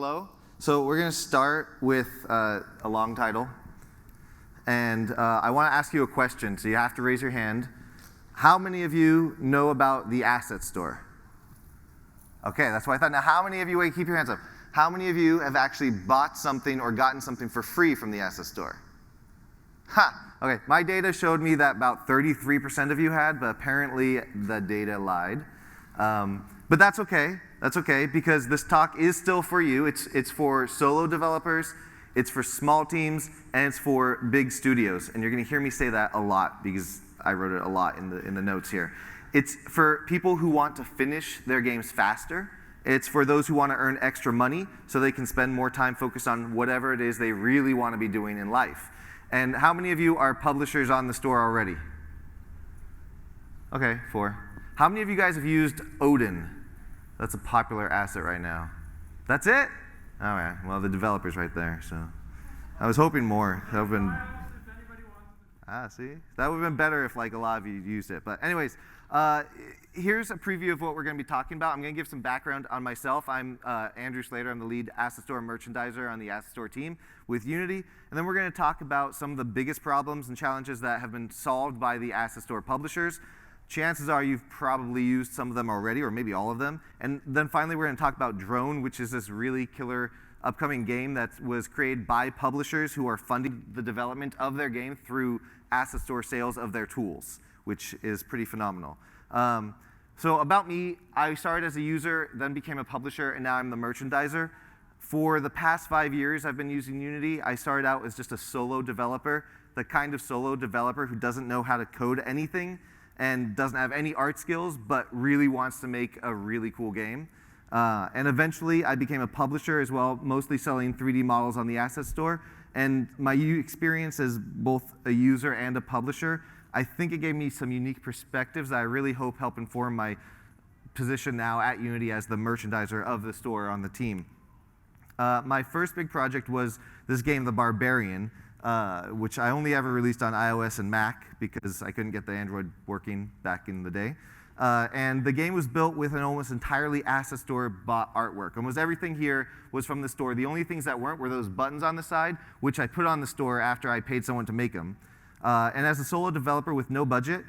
Hello. So we're going to start with a long title. And I want to ask you a question, so you have to raise your hand. How many of you know about the asset store? Okay, that's what I thought. Now, how many of you, wait, keep your hands up. How many of you have actually bought something or gotten something for free from the asset store? Ha! Okay, my data showed me that about 33% of you had, but apparently the data lied. But that's okay. That's okay, because this talk is still for you. It's for solo developers, it's for small teams, and it's for big studios. And you're going to hear me say that a lot because I wrote it a lot in the notes here. It's for people who want to finish their games faster. It's for those who want to earn extra money so they can spend more time focused on whatever it is they really want to be doing in life. And how many of you are publishers on the store already? Okay, 4. How many of you guys have used Odin? That's a popular asset right now. That's it? All right, well, the developer's right there, so. I was hoping more. That would have been, see? That would have been better if like a lot of you used it. But anyways, here's a preview of what we're going to be talking about. I'm going to give some background on myself. I'm Andrew Slater. I'm the lead Asset Store merchandiser on the Asset Store team with Unity. And then we're going to talk about some of the biggest problems and challenges that have been solved by the Asset Store publishers. Chances are you've probably used some of them already, or maybe all of them. And then finally, we're going to talk about Drone, which is this really killer upcoming game that was created by publishers who are funding the development of their game through Asset Store sales of their tools, which is pretty phenomenal. So about me, I started as a user, then became a publisher, and now I'm the merchandiser. For the past 5 years, I've been using Unity. I started out as just a solo developer, the kind of solo developer who doesn't know how to code anything and doesn't have any art skills, but really wants to make a really cool game. And eventually, I became a publisher as well, mostly selling 3D models on the Asset Store. And my experience as both a user and a publisher, I think it gave me some unique perspectives that I really hope help inform my position now at Unity as the merchandiser of the store on the team. My first big project was this game, The Barbarian, which I only ever released on iOS and Mac because I couldn't get the Android working back in the day. And the game was built with an almost entirely Asset Store bought artwork. Almost everything here was from the store. The only things that weren't were those buttons on the side, which I put on the store after I paid someone to make them. And as a solo developer with no budget,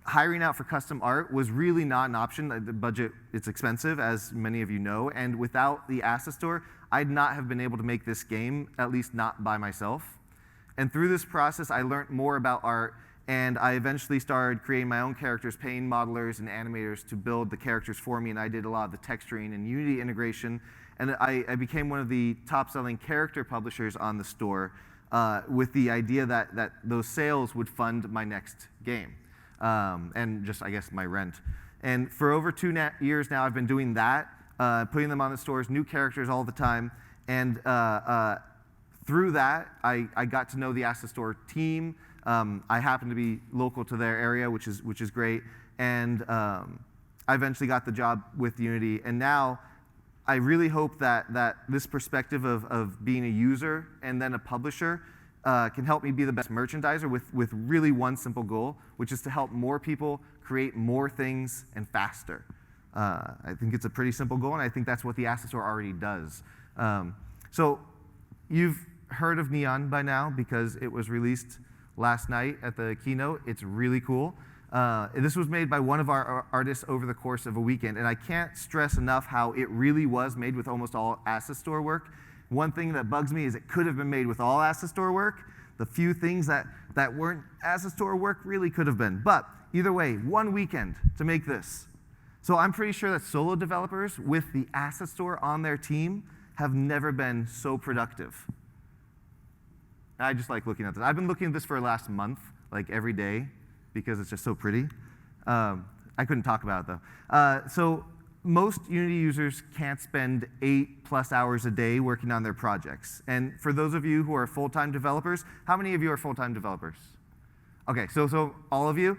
hiring out for custom art was really not an option. The budget, it's expensive, as many of you know. And without the Asset Store, I'd not have been able to make this game, at least not by myself. And through this process, I learned more about art, and I eventually started creating my own characters, paying modelers and animators to build the characters for me, and I did a lot of the texturing and Unity integration. And I became one of the top-selling character publishers on the store with the idea that those sales would fund my next game, and just, I guess, my rent. And for over 2 years now, I've been doing that, putting them on the stores, new characters all the time, and through that, I got to know the Asset Store team. I happen to be local to their area, which is great. And I eventually got the job with Unity. And now I really hope that this perspective of being a user and then a publisher can help me be the best merchandiser with really one simple goal, which is to help more people create more things and faster. I think it's a pretty simple goal, and I think that's what the Asset Store already does. So you've heard of Neon by now because it was released last night at the keynote. It's really cool. This was made by one of our artists over the course of a weekend, and I can't stress enough how it really was made with almost all Asset Store work. One thing that bugs me is it could have been made with all Asset Store work. The few things that weren't Asset Store work really could have been. But either way, one weekend to make this. So I'm pretty sure that solo developers with the Asset Store on their team have never been so productive. I just like looking at this. I've been looking at this for the last month, like every day, because it's just so pretty. I couldn't talk about it, though. So most Unity users can't spend 8+ hours a day working on their projects. And for those of you who are full-time developers, how many of you are full-time developers? OK, so all of you,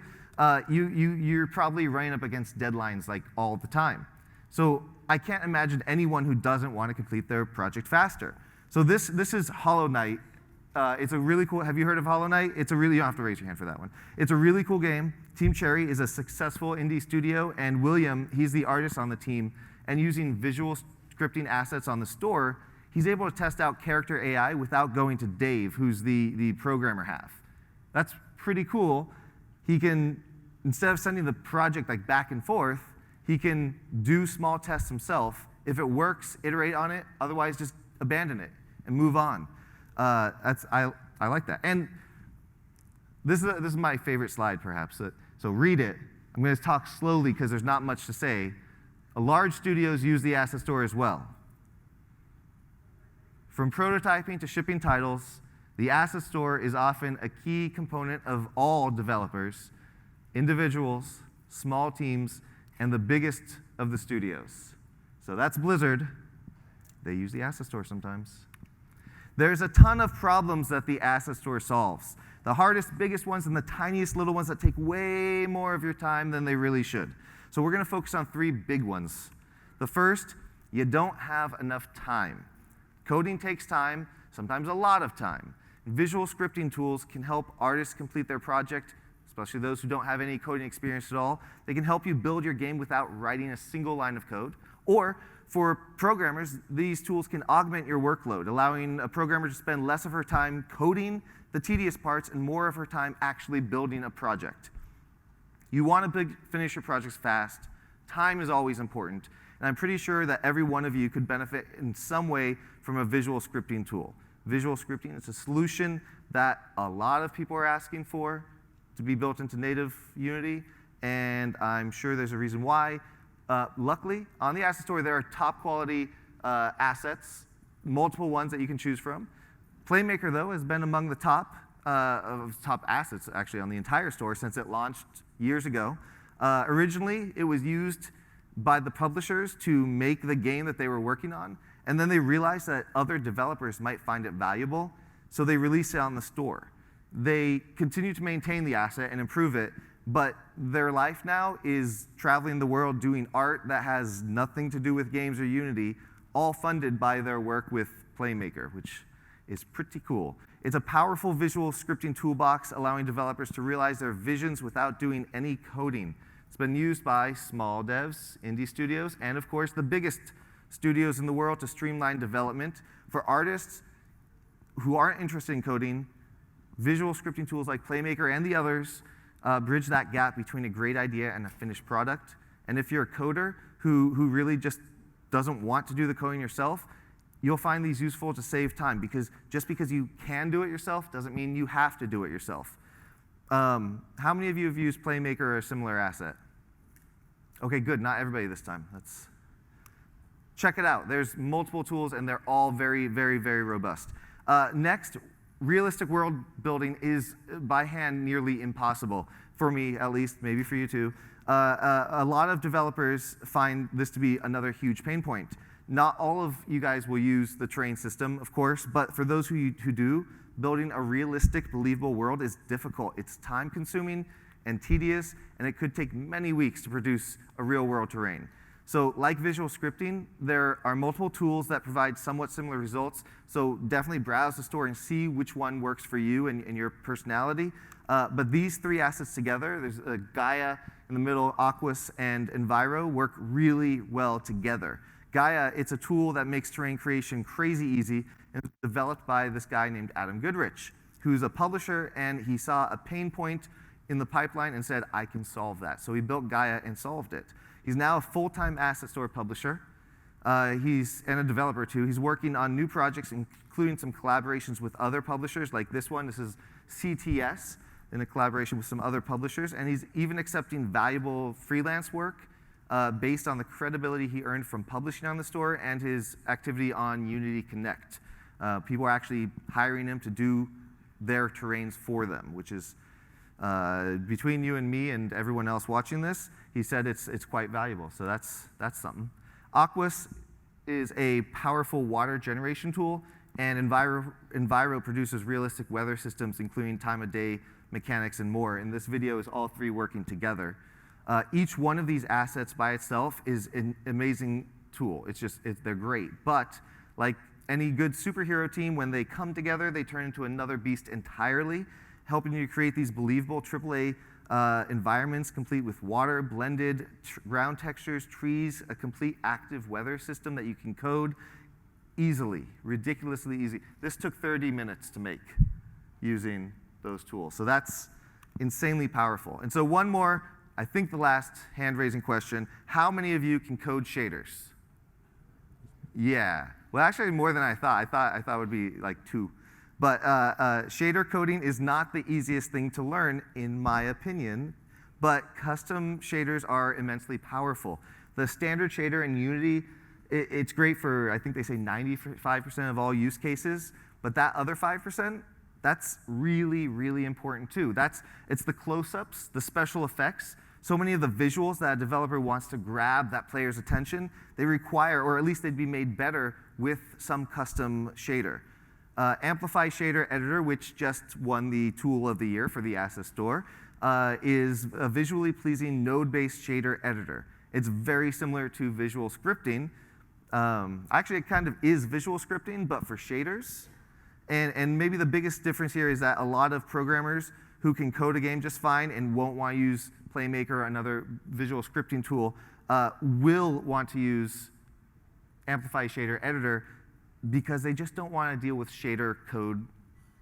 you're probably running up against deadlines like all the time. So I can't imagine anyone who doesn't want to complete their project faster. So this is Hollow Knight. It's a really cool, have you heard of Hollow Knight? You don't have to raise your hand for that one. It's a really cool game. Team Cherry is a successful indie studio, and William, he's the artist on the team, and using visual scripting assets on the store, he's able to test out character AI without going to Dave, who's the programmer half. That's pretty cool. He can, instead of sending the project like back and forth, he can do small tests himself. If it works, iterate on it. Otherwise, just abandon it and move on. I like that. And this is my favorite slide, perhaps. So read it. I'm going to talk slowly because there's not much to say. Large studios use the asset store as well. From prototyping to shipping titles, the asset store is often a key component of all developers, individuals, small teams, and the biggest of the studios. So that's Blizzard. They use the asset store sometimes. There's a ton of problems that the asset store solves. The hardest, biggest ones, and the tiniest little ones that take way more of your time than they really should. So we're going to focus on 3 big ones. The first, you don't have enough time. Coding takes time, sometimes a lot of time. Visual scripting tools can help artists complete their project, especially those who don't have any coding experience at all. They can help you build your game without writing a single line of code. Or for programmers, these tools can augment your workload, allowing a programmer to spend less of her time coding the tedious parts and more of her time actually building a project. You want to finish your projects fast. Time is always important. And I'm pretty sure that every one of you could benefit in some way from a visual scripting tool. Visual scripting is a solution that a lot of people are asking for to be built into native Unity, and I'm sure there's a reason why. Luckily, on the asset store, there are top quality assets, multiple ones that you can choose from. Playmaker, though, has been among the top assets, actually, on the entire store since it launched years ago. Originally, it was used by the publishers to make the game that they were working on, and then they realized that other developers might find it valuable, so they released it on the store. They continue to maintain the asset and improve it, but their life now is traveling the world doing art that has nothing to do with games or Unity, all funded by their work with Playmaker, which is pretty cool. It's a powerful visual scripting toolbox allowing developers to realize their visions without doing any coding. It's been used by small devs, indie studios, and of course the biggest studios in the world to streamline development. For artists who aren't interested in coding, visual scripting tools like Playmaker and the others bridge that gap between a great idea and a finished product. And if you're a coder who really just doesn't want to do the coding yourself, you'll find these useful to save time, because just because you can do it yourself doesn't mean you have to do it yourself. How many of you have used Playmaker or a similar asset? Okay, good. Not everybody this time. Check it out. There's multiple tools, and they're all very, very, very robust. Next, realistic world building is by hand nearly impossible, for me at least, maybe for you too. A lot of developers find this to be another huge pain point. Not all of you guys will use the terrain system, of course, but for those who do, building a realistic, believable world is difficult. It's time-consuming and tedious, and it could take many weeks to produce a real-world terrain. So like visual scripting, there are multiple tools that provide somewhat similar results, so definitely browse the store and see which one works for you and your personality. But these 3 assets together, there's Gaia in the middle, Aquas, and Enviro, work really well together. Gaia, it's a tool that makes terrain creation crazy easy, and it's developed by this guy named Adam Goodrich, who's a publisher, and he saw a pain point in the pipeline and said, I can solve that. So he built Gaia and solved it. He's now a full-time asset store publisher. And a developer too. He's working on new projects, including some collaborations with other publishers like this one. This is CTS in a collaboration with some other publishers. And he's even accepting valuable freelance work based on the credibility he earned from publishing on the store and his activity on Unity Connect. People are actually hiring him to do their terrains for them, which is, between you and me and everyone else watching this, he said it's quite valuable, so that's something. Aquas is a powerful water generation tool, and Enviro produces realistic weather systems, including time of day mechanics and more. And this video is all 3 working together. Each one of these assets by itself is an amazing tool. They're great, but like any good superhero team, when they come together, they turn into another beast entirely, helping you create these believable AAA environments complete with water, blended ground textures, trees, a complete active weather system that you can code. easily, ridiculously easy. This took 30 minutes to make using those tools. So that's insanely powerful. And so one more, I think the last hand-raising question, how many of you can code shaders? Yeah. Well, actually more than I thought. I thought it would be like 2. But shader coding is not the easiest thing to learn, in my opinion, but custom shaders are immensely powerful. The standard shader in Unity, it's great for, I think they say 95% of all use cases, but that other 5%, that's really, really important too. It's the close-ups, the special effects. So many of the visuals that a developer wants to grab that player's attention, they require, or at least they'd be made better with some custom shader. Amplify Shader Editor, which just won the Tool of the Year for the Asset Store, is a visually pleasing node-based shader editor. It's very similar to visual scripting. Actually, it kind of is visual scripting, but for shaders. And maybe the biggest difference here is that a lot of programmers who can code a game just fine and won't want to use Playmaker or another visual scripting tool will want to use Amplify Shader Editor because they just don't want to deal with shader code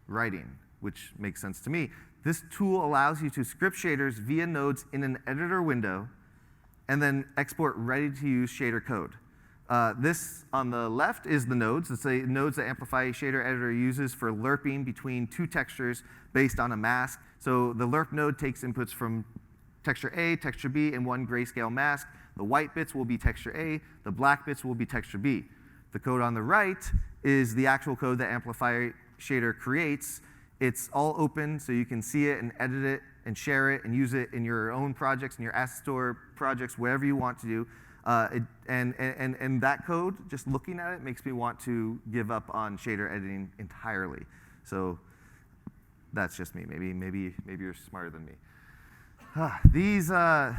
writing, which makes sense to me. This tool allows you to script shaders via nodes in an editor window and then export ready-to-use shader code. This on the left is the nodes. It's the nodes that Amplify Shader Editor uses for lerping between 2 textures based on a mask. So the lerp node takes inputs from texture A, texture B, and 1 grayscale mask. The white bits will be texture A. The black bits will be texture B. The code on the right is the actual code that Amplify Shader creates. It's all open, so you can see it and edit it and share it and use it in your own projects, in your Asset Store projects, wherever you want to do. And that code, just looking at it, makes me want to give up on shader editing entirely. So that's just me. Maybe you're smarter than me. These, I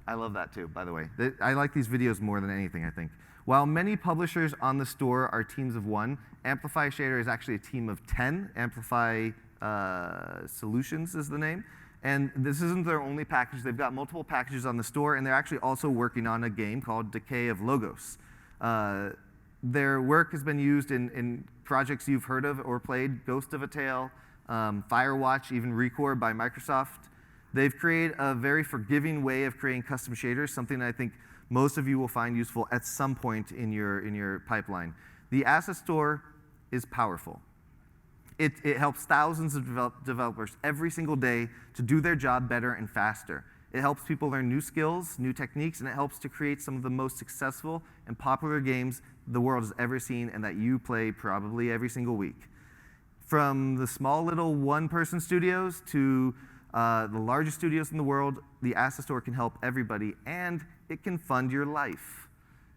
love that too, by the way. I like these videos more than anything, I think. While many publishers on the store are teams of 1, Amplify Shader is actually a team of 10. Amplify Solutions is the name. And this isn't their only package. They've got multiple packages on the store, and they're actually also working on a game called Decay of Logos. Their work has been used in projects you've heard of or played, Ghost of a Tale, Firewatch, even Recore by Microsoft. They've created a very forgiving way of creating custom shaders, something that I think most of you will find useful at some point in your pipeline. The Asset Store is powerful. It helps thousands of developers every single day to do their job better and faster. It helps people learn new skills, new techniques, and it helps to create some of the most successful and popular games the world has ever seen and that you play probably every single week. From the small little one-person studios to the largest studios in the world, the Asset Store can help everybody, and it can fund your life.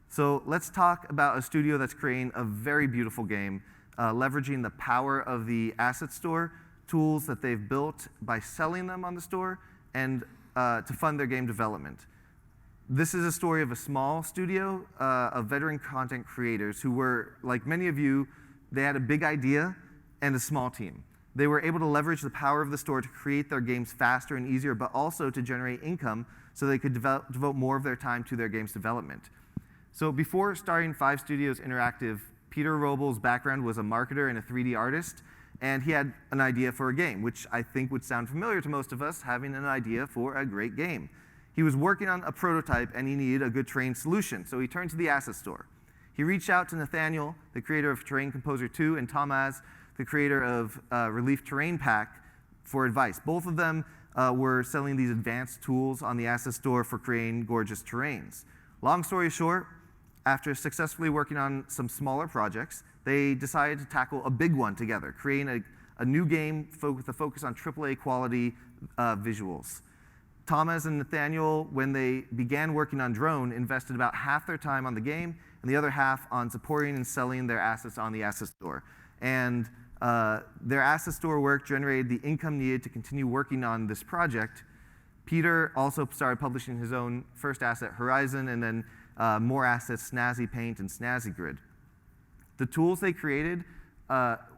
So let's talk about a studio that's creating a very beautiful game, leveraging the power of the Asset Store tools that they've built by selling them on the store and to fund their game development. This is a story of a small studio of veteran content creators who were, like many of you, they had a big idea and a small team. They were able to leverage the power of the store to create their games faster and easier, but also to generate income so they could devote more of their time to their game's development. So before starting 5 Studios Interactive, Peter Robles' background was a marketer and a 3D artist, and he had an idea for a game, which I think would sound familiar to most of us, having an idea for a great game. He was working on a prototype, and he needed a good terrain solution, so he turned to the Asset Store. He reached out to Nathaniel, the creator of Terrain Composer 2, and Tomaz, the creator of Relief Terrain Pack, for advice. Both of them were selling these advanced tools on the Asset Store for creating gorgeous terrains. Long story short, after successfully working on some smaller projects, they decided to tackle a big one together, creating a new game with a focus on AAA quality visuals. Thomas and Nathaniel, when they began working on Drone, invested about half their time on the game and the other half on supporting and selling their assets on the Asset Store. And their Asset Store work generated the income needed to continue working on this project. Peter also started publishing his own first asset, Horizon, and then more assets, Snazzy Paint and Snazzy Grid. The tools they created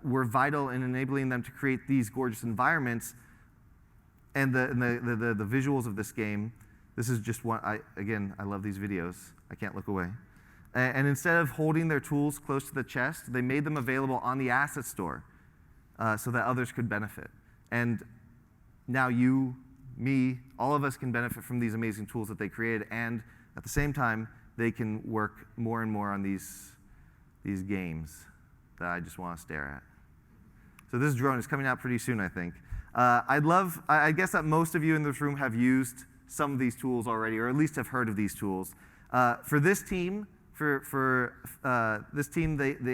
were vital in enabling them to create these gorgeous environments and the visuals of this game. This is just one, again, I love these videos. I can't look away. And instead of holding their tools close to the chest, they made them available on the asset store so that others could benefit. And now you, me, all of us can benefit from these amazing tools that they created, and at the same time, they can work more and more on these games that I just want to stare at. So this drone is coming out pretty soon, I think. I guess that most of you in this room have used some of these tools already, or at least have heard of these tools. For this team, the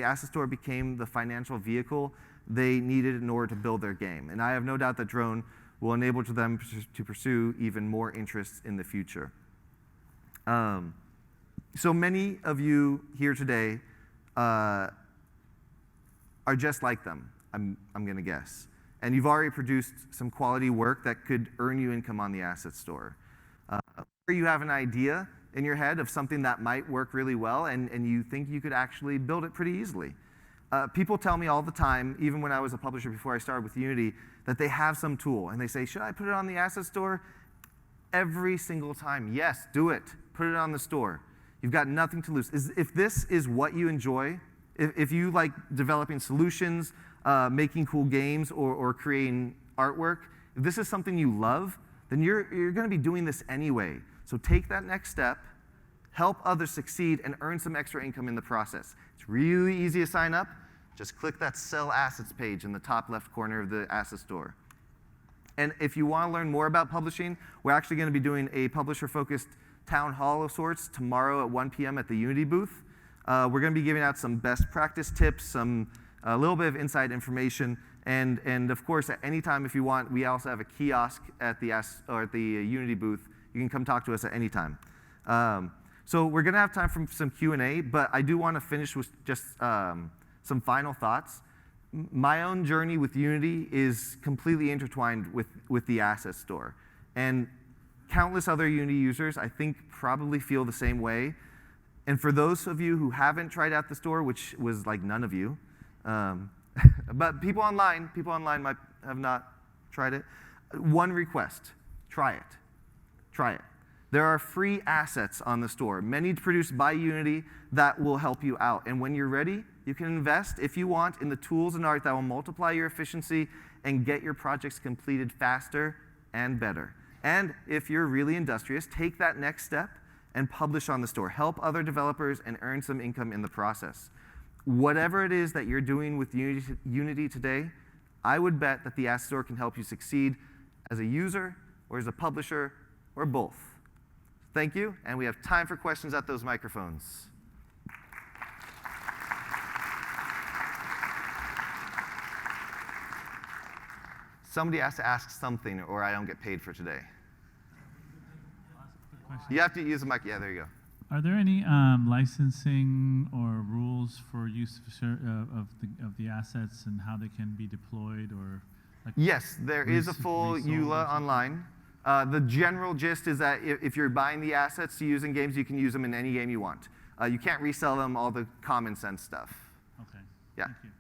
asset store became the financial vehicle they needed in order to build their game. And I have no doubt that drone will enable them to pursue even more interests in the future. So many of you here today are just like them, I'm going to guess. And you've already produced some quality work that could earn you income on the asset store. Or you have an idea in your head of something that might work really well, and you think you could actually build it pretty easily. People tell me all the time, even when I was a publisher before I started with Unity, that they have some tool, and they say, should I put it on the asset store? Every single time, yes, do it. Put it on the store. You've got nothing to lose. If this is what you enjoy, if you like developing solutions, making cool games, or creating artwork, if this is something you love, then you're going to be doing this anyway. So take that next step, help others succeed, and earn some extra income in the process. It's really easy to sign up. Just click that Sell Assets page in the top left corner of the asset store. And if you want to learn more about publishing, we're actually going to be doing a publisher-focused town hall of sorts tomorrow at 1 p.m. at the Unity booth. We're going to be giving out some best practice tips, a little bit of inside information, and of course, at any time if you want, we also have a kiosk at the Unity booth. You can come talk to us at any time. So we're going to have time for some Q&A, but I do want to finish with just some final thoughts. My own journey with Unity is completely intertwined with the asset store. And countless other Unity users, I think, probably feel the same way. And for those of you who haven't tried out the store, which was like none of you, but people online might have not tried it, one request, try it. Try it. There are free assets on the store, many produced by Unity that will help you out. And when you're ready, you can invest, if you want, in the tools and art that will multiply your efficiency and get your projects completed faster and better. And if you're really industrious, take that next step and publish on the store. Help other developers and earn some income in the process. Whatever it is that you're doing with Unity today, I would bet that the asset store can help you succeed as a user or as a publisher or both. Thank you, and we have time for questions at those microphones. Somebody has to ask something, or I don't get paid for today. You have to use the mic. Yeah, there you go. Are there any licensing or rules for use of the assets and how they can be deployed, or like yes, there is a full EULA online. The general gist is that if you're buying the assets to use in games, you can use them in any game you want. You can't resell them, all the common sense stuff. Okay. Yeah. Thank you.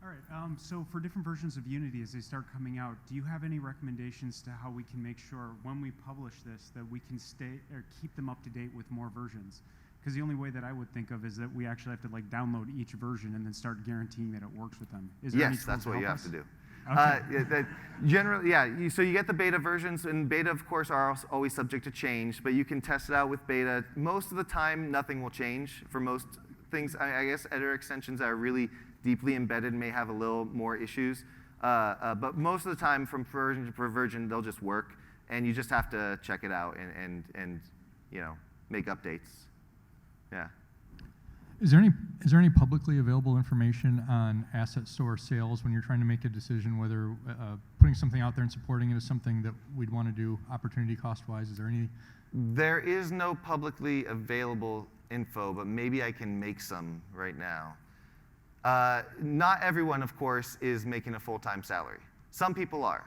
All right, so for different versions of Unity as they start coming out, do you have any recommendations to how we can make sure when we publish this that we can stay or keep them up to date with more versions? Because the only way that I would think of is that we actually have to like download each version and then start guaranteeing that it works with them. Is there any Yes, that's what you have to do. Okay. Generally, yeah, so you get the beta versions, and beta, of course, are always subject to change, but you can test it out with beta. Most of the time, nothing will change for most things. I guess editor extensions that are really deeply embedded may have a little more issues, but most of the time, from version to version, they'll just work, and you just have to check it out and you know, make updates. Yeah. Is there any publicly available information on asset store sales when you're trying to make a decision whether putting something out there and supporting it is something that we'd want to do opportunity cost-wise? Is there any? There is no publicly available info, but maybe I can make some right now. Not everyone, of course, is making a full-time salary. Some people are.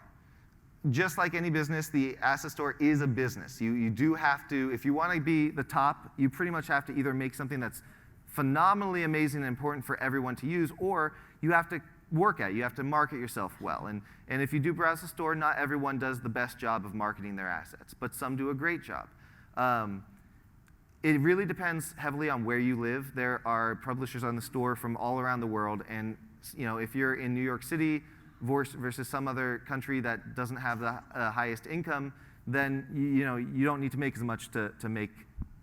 Just like any business, the asset store is a business. You do have to, if you want to be the top, you pretty much have to either make something that's phenomenally amazing and important for everyone to use, or you have to work at it. You have to market yourself well. And if you do browse the store, not everyone does the best job of marketing their assets, but some do a great job. It really depends heavily on where you live. There are publishers on the store from all around the world, and if you're in New York City versus some other country that doesn't have the highest income, then you don't need to make as much to make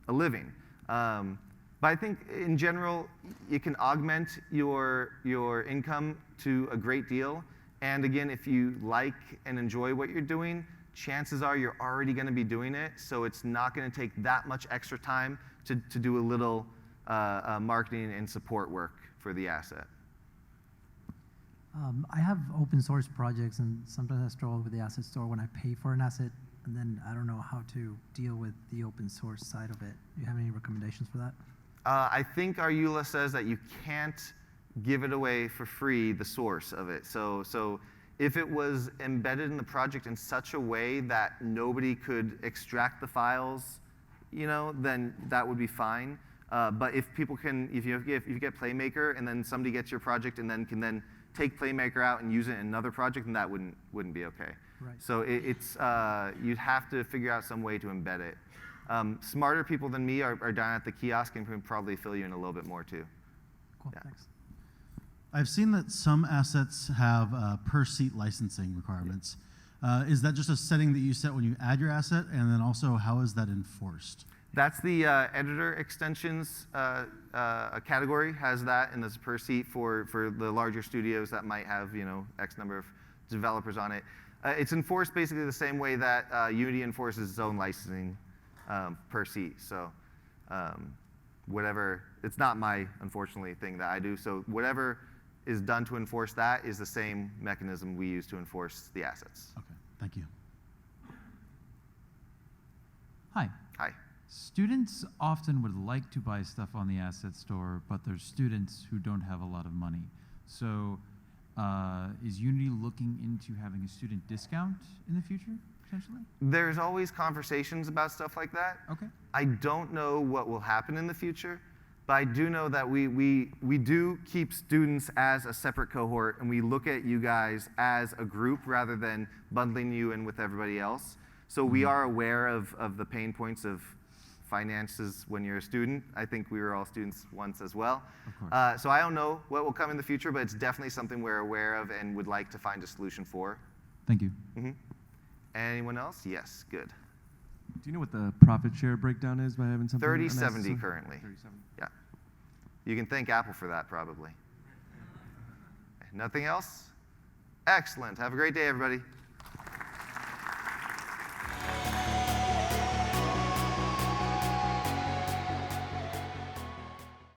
a living. But I think in general, it can augment your income to a great deal. And again, if you like and enjoy what you're doing, chances are you're already going to be doing it, so it's not going to take that much extra time to do a little marketing and support work for the asset. I have open source projects, and sometimes I struggle with the asset store when I pay for an asset, and then I don't know how to deal with the open source side of it. Do you have any recommendations for that? I think our EULA says that you can't give it away for free, the source of it. So if it was embedded in the project in such a way that nobody could extract the files, then that would be fine. But if people can, if you get Playmaker and then somebody gets your project and then can then take Playmaker out and use it in another project, then that wouldn't be okay. Right. So it's you'd have to figure out some way to embed it. Smarter people than me are down at the kiosk and can probably fill you in a little bit more too. Cool, Yeah. thanks. I've seen that some assets have per seat licensing requirements. Is that just a setting that you set when you add your asset? And then also, how is that enforced? That's the editor extensions category has that, and there's per seat for the larger studios that might have X number of developers on it. It's enforced basically the same way that Unity enforces its own licensing per seat. So whatever, it's not my, unfortunately, thing that I do. So whatever is done to enforce that is the same mechanism we use to enforce the assets. Okay, thank you. Hi. Hi. Students often would like to buy stuff on the asset store, but there's students who don't have a lot of money. So is Unity looking into having a student discount in the future, potentially? There's always conversations about stuff like that. Okay. I don't know what will happen in the future, but I do know that we do keep students as a separate cohort, and we look at you guys as a group rather than bundling you in with everybody else. So we are aware of the pain points of finances when you're a student. I think we were all students once as well. Of course. So I don't know what will come in the future, but it's definitely something we're aware of and would like to find a solution for. Thank you. Anyone else? Yes, good. Do you know what the profit share breakdown is by having something? 30/70 currently. 30/70. Yeah. You can thank Apple for that, probably. Nothing else? Excellent. Have a great day, everybody.